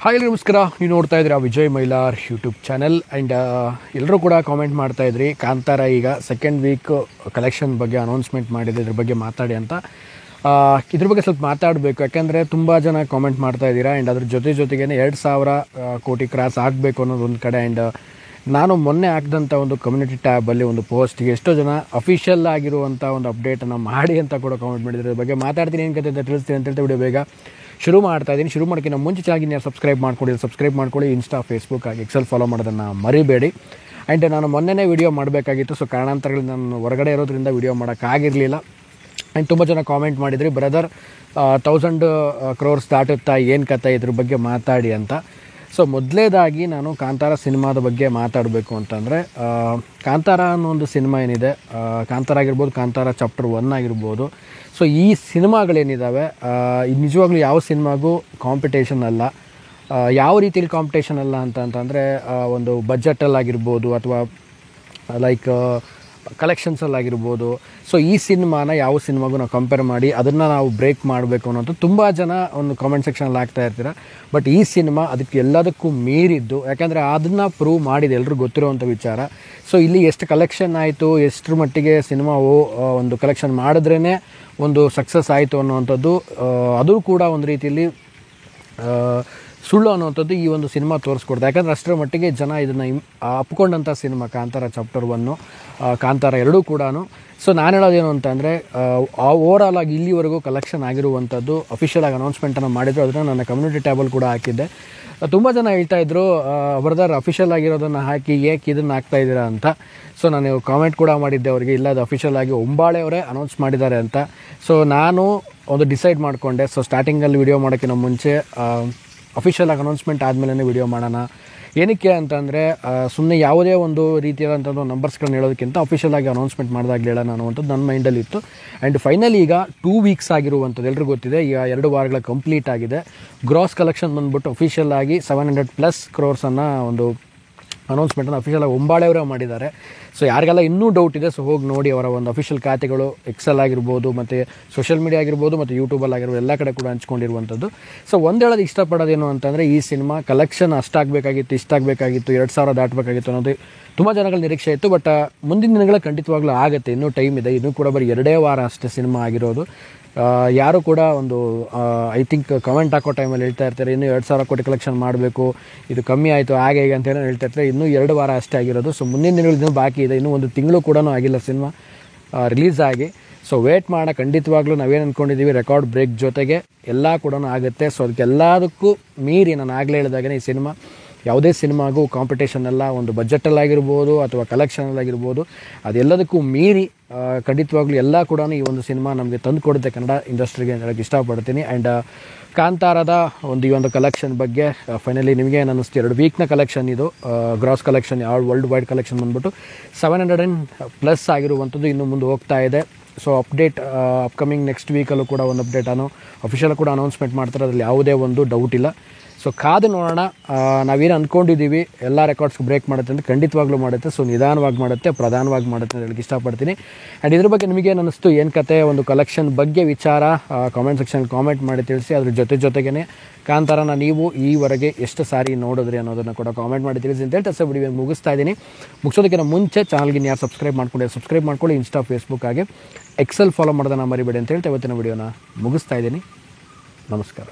Hi ನಮಸ್ಕಾರ, ನೀವು ನೋಡ್ತಾ ಇದ್ದೀರಾ Vijay Mylar YouTube channel. And ಎಲ್ಲರೂ ಕೂಡ ಕಾಮೆಂಟ್ ಮಾಡ್ತಾಯಿದ್ರಿ, ಕಾಂತಾರ ಈಗ ಸೆಕೆಂಡ್ ವೀಕ್ ಕಲೆಕ್ಷನ್ ಬಗ್ಗೆ ಅನೌನ್ಸ್ಮೆಂಟ್ ಮಾಡಿದೆ, ಇದ್ರ ಬಗ್ಗೆ ಮಾತಾಡಿ ಅಂತ. ಇದ್ರ ಬಗ್ಗೆ ಸ್ವಲ್ಪ ಮಾತಾಡಬೇಕು, ಯಾಕೆಂದರೆ ತುಂಬ ಜನ ಕಾಮೆಂಟ್ ಮಾಡ್ತಾಯಿದ್ದೀರಾ. ಆ್ಯಂಡ್ ಅದ್ರ ಜೊತೆಗೇ 2,000 ಕೋಟಿ ಕ್ರಾಸ್ ಆಗಬೇಕು ಅನ್ನೋದು ಒಂದು ಕಡೆ. ಆ್ಯಂಡ್ ನಾನು ಮೊನ್ನೆ ಹಾಕಿದಂಥ ಒಂದು ಕಮ್ಯುನಿಟಿ ಟ್ಯಾಬಲ್ಲಿ ಒಂದು ಪೋಸ್ಟ್ಗೆ ಎಷ್ಟೋ ಜನ ಅಫಿಷಿಯಲ್ ಆಗಿರುವಂಥ ಒಂದು ಅಪ್ಡೇಟನ್ನು ಮಾಡಿ ಅಂತ ಕೂಡ ಕಾಮೆಂಟ್ ಮಾಡಿದ್ರು. ಇದ್ರ ಬಗ್ಗೆ ಮಾತಾಡ್ತೀನಿ, ಏನು ಕತೆ ಅಂತ ತಿಳಿಸ್ತೀನಿ ಅಂತ ಹೇಳ್ತಾ ವಿಡಿಯೋ ಬೇಗ ಶುರು ಮಾಡ್ತಾಯಿದ್ದೀನಿ. ಶುರು ಮಾಡೋಕ್ಕಿಂತ ಮುಂಚೆ ಚಾನಲ್ಗೆ ನೀವು ಸಬ್ಸ್ಕ್ರೈಬ್ ಮಾಡ್ಕೊಳ್ಳಿ. ಇನ್ಸ್ಟಾ, ಫೇಸ್ಬುಕ್ ಆಗಿ ಎಕ್ಸೆಲ್ ಫಾಲೋ ಮಾಡೋದನ್ನು ಮರಿಬೇಡಿ. ಆ್ಯಂಡ್ ನಾನು ಮೊನ್ನೆ ವಿಡಿಯೋ ಮಾಡಬೇಕಾಗಿತ್ತು, ಸೊ ಕಾರಣಾಂತರಗಳಿಂದ ನಾನು ಹೊರಗಡೆ ಇರೋದ್ರಿಂದ ವಿಡಿಯೋ ಮಾಡೋಕ್ಕಾಗಿರಲಿಲ್ಲ. ಆ್ಯಂಡ್ ತುಂಬ ಜನ ಕಾಮೆಂಟ್ ಮಾಡಿದ್ರಿ, ಬ್ರದರ್ 1000 crores ದಾಟುತ್ತಾ, ಏನು ಕತೆ ಇದ್ರ ಬಗ್ಗೆ ಮಾತಾಡಿ ಅಂತ. ಸೊ ಮೊದಲೇದಾಗಿ ನಾನು ಕಾಂತಾರ ಸಿನಿಮಾದ ಬಗ್ಗೆ ಮಾತಾಡಬೇಕು ಅಂತಂದರೆ, ಕಾಂತಾರ ಅನ್ನೋ ಒಂದು ಸಿನಿಮಾ ಏನಿದೆ, ಕಾಂತಾರ ಆಗಿರ್ಬೋದು, ಕಾಂತಾರ ಚಾಪ್ಟರ್ 1 ಆಗಿರ್ಬೋದು. ಸೊ ಈ ಸಿನಿಮಾಗಳೇನಿದ್ದಾವೆ ನಿಜವಾಗ್ಲೂ ಯಾವ ಸಿನಿಮಾಗೂ ಕಾಂಪಿಟೇಷನ್ ಅಲ್ಲ. ಯಾವ ರೀತಿಯಲ್ಲಿ ಕಾಂಪಿಟೇಷನ್ ಅಲ್ಲ ಅಂತಂದರೆ, ಒಂದು ಬಜೆಟಲ್ಲಾಗಿರ್ಬೋದು ಅಥವಾ ಲೈಕ್ ಕಲೆಕ್ಷನ್ಸಲ್ಲಾಗಿರ್ಬೋದು. ಸೊ ಈ ಸಿನಿಮಾನ ಯಾವ ಸಿನಿಮಾಗೂ ನಾವು ಕಂಪೇರ್ ಮಾಡಿ ಅದನ್ನು ನಾವು ಬ್ರೇಕ್ ಮಾಡಬೇಕು ಅನ್ನೋದು ತುಂಬ ಜನ ಒಂದು ಕಾಮೆಂಟ್ ಸೆಕ್ಷನಲ್ಲಿ ಆಗ್ತಾ ಇರ್ತೀರ. ಬಟ್ ಈ ಸಿನಿಮಾ ಅದಕ್ಕೆ ಎಲ್ಲದಕ್ಕೂ ಮೀರಿದ್ದು, ಯಾಕೆಂದರೆ ಅದನ್ನು ಪ್ರೂವ್ ಮಾಡಿದೆ, ಎಲ್ರಿಗೂ ಗೊತ್ತಿರುವಂಥ ವಿಚಾರ. ಸೊ ಇಲ್ಲಿ ಎಷ್ಟು ಕಲೆಕ್ಷನ್ ಆಯಿತು, ಎಷ್ಟರ ಮಟ್ಟಿಗೆ ಸಿನಿಮಾ ಒಂದು ಕಲೆಕ್ಷನ್ ಮಾಡಿದ್ರೇ ಒಂದು ಸಕ್ಸಸ್ ಆಯಿತು ಅನ್ನೋವಂಥದ್ದು, ಅದು ಕೂಡ ಒಂದು ರೀತಿಯಲ್ಲಿ ಸುಳ್ಳು ಅನ್ನೋವಂಥದ್ದು ಈ ಒಂದು ಸಿನಿಮಾ ತೋರಿಸ್ಕೊಡ್ತು. ಯಾಕಂದರೆ ಅಷ್ಟರ ಮಟ್ಟಿಗೆ ಜನ ಇದನ್ನು ಅಪ್ಕೊಂಡಂಥ ಸಿನಿಮಾ ಕಾಂತಾರ ಚಾಪ್ಟರ್ 1, ಕಾಂತಾರ 2 ಕೂಡ. ಸೊ ನಾನು ಹೇಳೋದೇನು ಅಂತಂದರೆ, ಓವರಾಲ್ ಆಗಿ ಇಲ್ಲಿವರೆಗೂ ಕಲೆಕ್ಷನ್ ಆಗಿರುವಂಥದ್ದು ಅಫಿಷಿಯಲ್ ಆಗಿ ಅನೌನ್ಸ್ಮೆಂಟನ್ನು ಮಾಡಿದ್ರು, ಅದನ್ನು ನನ್ನ ಕಮ್ಯುನಿಟಿ ಟ್ಯಾಬಲ್ಲಿ ಕೂಡ ಹಾಕಿದ್ದೆ. ತುಂಬ ಜನ ಹೇಳ್ತಾಯಿದ್ರು, ಬ್ರದರ್ ಅಫಿಷಿಯಲ್ ಆಗಿರೋದನ್ನು ಹಾಕಿ ಏಕೆ ಇದನ್ನು ಹಾಕ್ತಾಯಿದ್ದೀರಾ ಅಂತ. ಸೊ ನಾನು ಕಾಮೆಂಟ್ ಕೂಡ ಮಾಡಿದ್ದೆ ಅವರಿಗೆ, ಇಲ್ಲ ಅದು ಅಫಿಷಿಯಲ್ ಆಗಿ ಒಂಬಾಳೆ ಅವರೇ ಅನೌನ್ಸ್ ಮಾಡಿದ್ದಾರೆ ಅಂತ. ಸೊ ನಾನು ಒಂದು ಡಿಸೈಡ್ ಮಾಡಿಕೊಂಡೆ, ಸೊ ಸ್ಟಾರ್ಟಿಂಗಲ್ಲಿ ವಿಡಿಯೋ ಮಾಡೋಕ್ಕಿಂತ ಮುಂಚೆ ಅಫಿಷಿಯಲ್ ಆಗಿ ಅನೌನ್ಸ್ಮೆಂಟ್ ಆದಮೇಲೆ ವಿಡಿಯೋ ಮಾಡೋಣ. ಏನಕ್ಕೆ ಅಂತಂದರೆ, ಸುಮ್ಮನೆ ಯಾವುದೇ ಒಂದು ರೀತಿಯಾದಂಥದ್ದು ನಂಬರ್ಸ್ಗಳನ್ನ ಹೇಳೋದಕ್ಕಿಂತ ಅಫಿಷಿಯಲ್ ಆಗಿ ಅನೌನ್ಸ್ಮೆಂಟ್ ಮಾಡಿದಾಗಲೇ ಹೇಳೋಣ ಅನ್ನುವಂಥದ್ದು ನನ್ನ ಮೈಂಡಲ್ಲಿ ಇತ್ತು. ಆ್ಯಂಡ್ ಫೈನಲಿ ಈಗ 2 weeks ಆಗಿರುವಂಥದ್ದು ಎಲ್ರಿಗೂ ಗೊತ್ತಿದೆ, ಈಗ 2 ವಾರಗಳ ಕಂಪ್ಲೀಟ್ ಆಗಿದೆ. ಗ್ರಾಸ್ ಕಲೆಕ್ಷನ್ ಬಂದುಬಿಟ್ಟು ಅಫಿಷಿಯಲ್ ಆಗಿ 700+ crores ಒಂದು ಅನೌನ್ಸ್ಮೆಂಟನ್ನು ಅಫಿಷಿಯಲ್ ಆಗಿ ಒಂಬಾಳೆಯವರೇ ಮಾಡಿದ್ದಾರೆ. ಸೊ ಯಾರಿಗೆಲ್ಲ ಇನ್ನೂ ಡೌಟ್ ಇದೆ, ಸೊ ಹೋಗಿ ನೋಡಿ ಅವರ ಒಂದು ಅಫಿಷಿಯಲ್ ಖಾತೆಗಳು ಎಕ್ಸೆಲ್ ಆಗಿರ್ಬೋದು, ಮತ್ತು ಸೋಷಿಯಲ್ ಮೀಡಿಯಾ ಆಗಿರ್ಬೋದು, ಮತ್ತು ಯೂಟ್ಯೂಬಲ್ಲಿ ಆಗಿರ್ಬೋದು, ಎಲ್ಲ ಕಡೆ ಕೂಡ ಹಂಚ್ಕೊಂಡಿರುವಂಥದ್ದು. ಸೊ ಒಂದು ಹೇಳೋದು ಇಷ್ಟಪಡೋದೇನು ಅಂತಂದರೆ, ಈ ಸಿನಿಮಾ ಕಲೆಕ್ಷನ್ ಅಷ್ಟಾಗಬೇಕಾಗಿತ್ತು, ಇಷ್ಟಾಗಬೇಕಾಗಿತ್ತು, 2,000 ದಾಟಬೇಕಾಗಿತ್ತು ಅನ್ನೋದು ತುಂಬ ಜನಗಳ ನಿರೀಕ್ಷೆ ಇತ್ತು. ಬಟ್ ಮುಂದಿನ ದಿನಗಳ ಖಂಡಿತವಾಗ್ಲೂ ಆಗುತ್ತೆ, ಇನ್ನೂ ಟೈಮ್ ಇದೆ. ಇನ್ನೂ ಕೂಡ ಬರೀ 2 ವಾರ ಅಷ್ಟೇ ಸಿನಿಮಾ ಆಗಿರೋದು. ಯಾರು ಕೂಡ ಒಂದು ಐ ಥಿಂಕ್ ಕಮೆಂಟ್ ಹಾಕೋ ಟೈಮಲ್ಲಿ ಹೇಳ್ತಾ ಇರ್ತಾರೆ, ಇನ್ನೂ 2,000 ಕೋಟಿ ಕಲೆಕ್ಷನ್ ಮಾಡಬೇಕು, ಇದು ಕಮ್ಮಿ ಆಯಿತು ಹಾಗೆ ಹೀಗೆ ಅಂತ ಹೇಳ್ತಾ ಇರ್ತಾರೆ. ಇನ್ನೂ 2 ವಾರ ಅಷ್ಟೇ ಆಗಿರೋದು. ಸೊ ಮುಂದಿನ ದಿನಗಳು ಬಾಕಿ ಇದೆ, ಇನ್ನೂ 1 ತಿಂಗಳು ಕೂಡ ಆಗಿಲ್ಲ ಸಿನಿಮಾ ರಿಲೀಸ್ ಆಗಿ. ಸೊ ವೇಟ್ ಮಾಡೋಣ. ಖಂಡಿತವಾಗ್ಲೂ ನಾವೇನು ಅಂದ್ಕೊಂಡಿದ್ದೀವಿ, ರೆಕಾರ್ಡ್ ಬ್ರೇಕ್ ಜೊತೆಗೆ ಎಲ್ಲ ಕೂಡ ಆಗುತ್ತೆ. ಸೊ ಅದಕ್ಕೆಲ್ಲದಕ್ಕೂ ಮೀರಿ ನಾನು ಆಗಲೇ ಹೇಳಿದಾಗೆ ಈ ಸಿನಿಮಾ ಯಾವುದೇ ಸಿನಿಮಾಗೂ ಕಾಂಪಿಟೇಷನ್ ಅಲ್ಲ. ಒಂದು ಬಜೆಟಲ್ಲಾಗಿರ್ಬೋದು ಅಥವಾ ಕಲೆಕ್ಷನಲ್ಲಾಗಿರ್ಬೋದು, ಅದೆಲ್ಲದಕ್ಕೂ ಮೀರಿ ಖಂಡಿತವಾಗ್ಲೂ ಎಲ್ಲ ಕೂಡ ಈ ಒಂದು ಸಿನಿಮಾ ನಮಗೆ ತಂದು ಕೊಡುತ್ತೆ ಕನ್ನಡ ಇಂಡಸ್ಟ್ರಿಗೆ ಅಂತ ಹೇಳೋಕ್ಕೆ ಇಷ್ಟಪಡ್ತೀನಿ. ಆ್ಯಂಡ್ ಕಾಂತಾರದ ಈ ಒಂದು ಕಲೆಕ್ಷನ್ ಬಗ್ಗೆ ಫೈನಲಿ ನಿಮಗೆ ಏನು ಅನ್ನಿಸ್ತು, 2 ವೀಕ್ನ ಕಲೆಕ್ಷನ್ ಇದು. Gross collection world wide collection ಬಂದ್ಬಿಟ್ಟು 700+ ಆಗಿರುವಂಥದ್ದು ಇನ್ನು ಮುಂದೆ ಹೋಗ್ತಾ ಇದೆ. ಸೊ ಅಪ್ಡೇಟ್ ಅಪ್ಕಮಿಂಗ್ ನೆಕ್ಸ್ಟ್ ವೀಕಲ್ಲೂ ಕೂಡ ಒಂದು ಅಪ್ಡೇಟ್ ಅಫಿಷಿಯಲ್ ಕೂಡ ಅನೌನ್ಸ್ಮೆಂಟ್ ಮಾಡ್ತಾರೆ, ಅದರಲ್ಲಿ ಯಾವುದೇ ಒಂದು ಡೌಟ್ ಇಲ್ಲ. ಸೊ ಕಾದು ನೋಡೋಣ. ನಾವೇನು ಅಂದ್ಕೊಂಡಿದ್ದೀವಿ ಎಲ್ಲ ರೆಕಾರ್ಡ್ಸ್ಗೆ ಬ್ರೇಕ್ ಮಾಡುತ್ತೆ ಅಂತ, ಖಂಡಿತವಾಗ್ಲೂ ಮಾಡುತ್ತೆ. ಸೊ ನಿಧಾನವಾಗಿ ಮಾಡುತ್ತೆ, ಪ್ರಧಾನವಾಗಿ ಮಾಡುತ್ತೆ ಅಂತ ಹೇಳಕ್ಕೆ ಇಷ್ಟಪಡ್ತೀನಿ. ಆ್ಯಂಡ್ ಇದ್ರ ಬಗ್ಗೆ ನಿಮಗೇನು ಅನ್ನಿಸ್ತು, ಏನು ಕತೆ ಒಂದು ಕಲೆಕ್ಷನ್ ಬಗ್ಗೆ ವಿಚಾರ ಕಾಮೆಂಟ್ ಸೆಕ್ಷನ್ ಕಾಮೆಂಟ್ ಮಾಡಿ ತಿಳಿಸಿ. ಅದ್ರ ಜೊತೆಗೇ ಕಾಂತಾರನ ನೀವು ಈವರೆಗೆ ಎಷ್ಟು ಸಾರಿ ನೋಡಿದ್ರಿ ಅನ್ನೋದನ್ನು ಕೂಡ ಕಾಮೆಂಟ್ ಮಾಡಿ ತಿಳಿಸಿ ಅಂತ ಹೇಳ್ತಾ ವಿಡಿಯೋ ಮುಗಿಸ್ತಾ ಇದ್ದೀನಿ. ಮುಗಿಸೋದಕ್ಕಿಂತ ಮುಂಚೆ ಚಾನಲ್ಗೆ ಯಾರು ಸಬ್ಸ್ಕ್ರೈಬ್ ಮಾಡ್ಕೊಳ್ಳಿ. ಇನ್ಸ್ಟಾ, ಫೇಸ್ಬುಕ್ ಆಗಿ ಎಕ್ಸೆಲ್ ಫಾಲೋ ಮಾಡೋದನ್ನು ಮರಿಬೇಡಿ ಅಂತ ಹೇಳ್ತಾ ಇವತ್ತಿನ ವಿಡಿಯೋನ ಮುಗಿಸ್ತಾ ಇದ್ದೀನಿ. ನಮಸ್ಕಾರ.